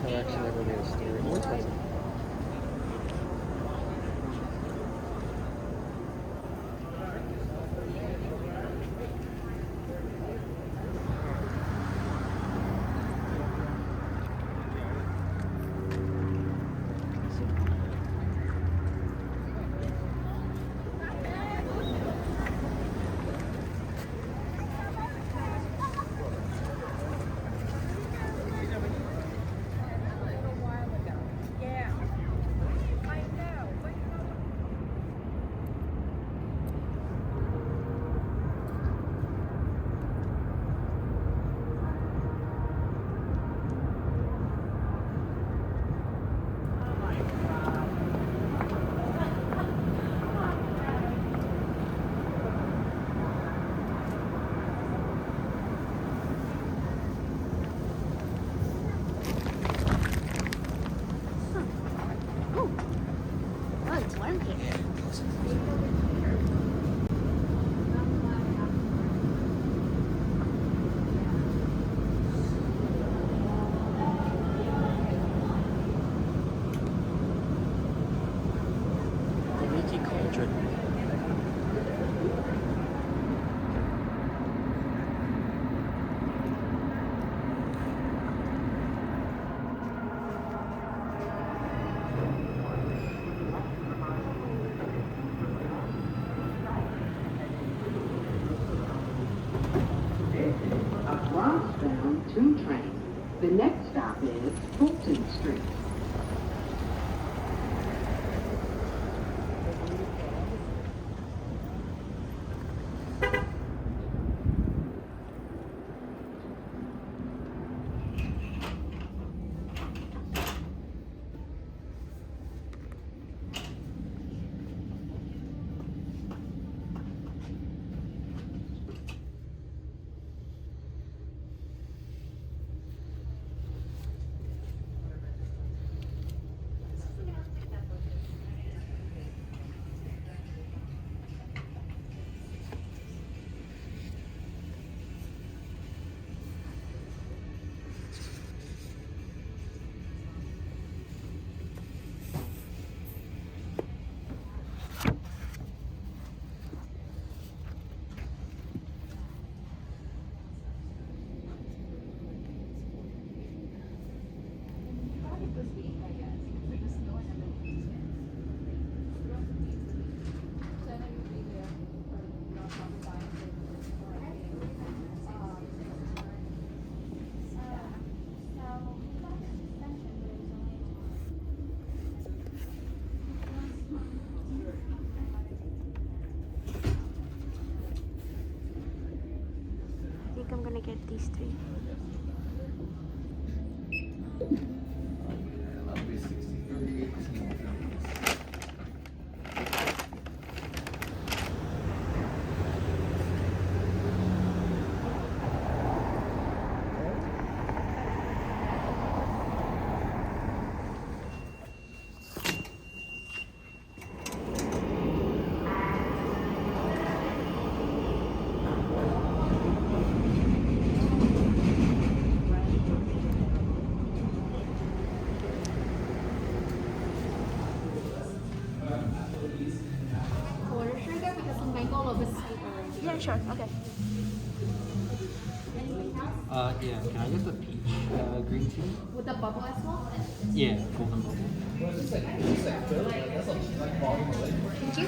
I've actually never made a story. What's funny? Oh, it's warm here. The leaky cauldron. A Bronxbound 2 train. The next stop is Fulton Street. I think I'm gonna get these three. Quarter sugar because the mango loaf is sweet already. Yeah, sure. Okay. Anything else? Yeah. Can I get the peach green tea? With the bubble as well? Yeah, golden bubble. Thank you.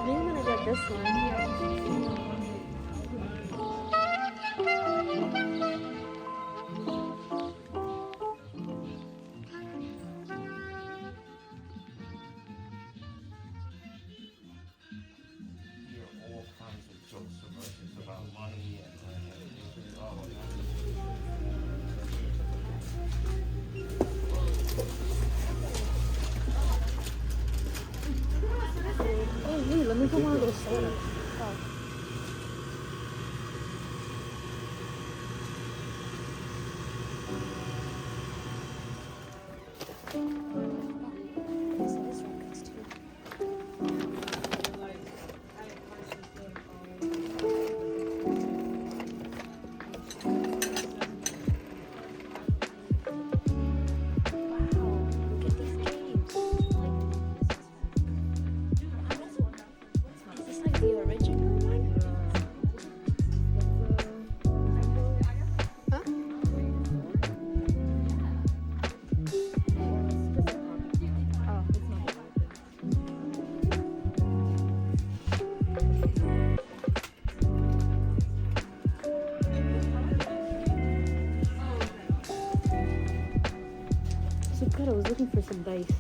I'm gonna get this one. Hear all kinds of jokes from Russians about money and Hey, let me put one of those sodas. Is this like the original one? Huh? Oh, it's not. So good, I was looking for some dice.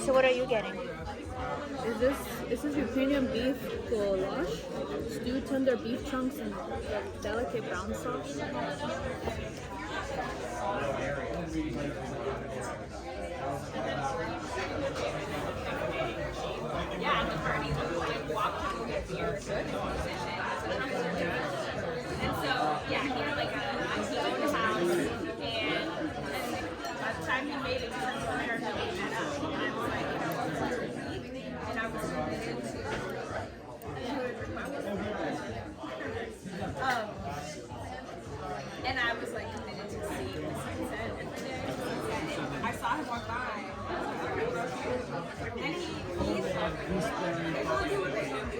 So what are you getting? This is Ukrainian beef goulash, stewed tender beef chunks and delicate brown sauce. And I was like committed to seeing the sunset every day. I saw him walk by. And he's they'll do what they can do.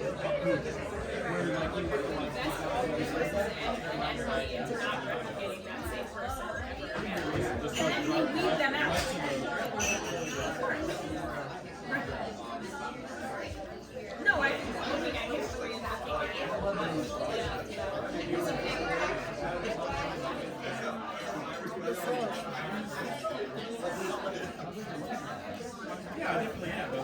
Invest all the resources and energy into not replicating that same person ever again. And then we weed them out. No, I think looking at history and not thinking Yeah, I definitely have.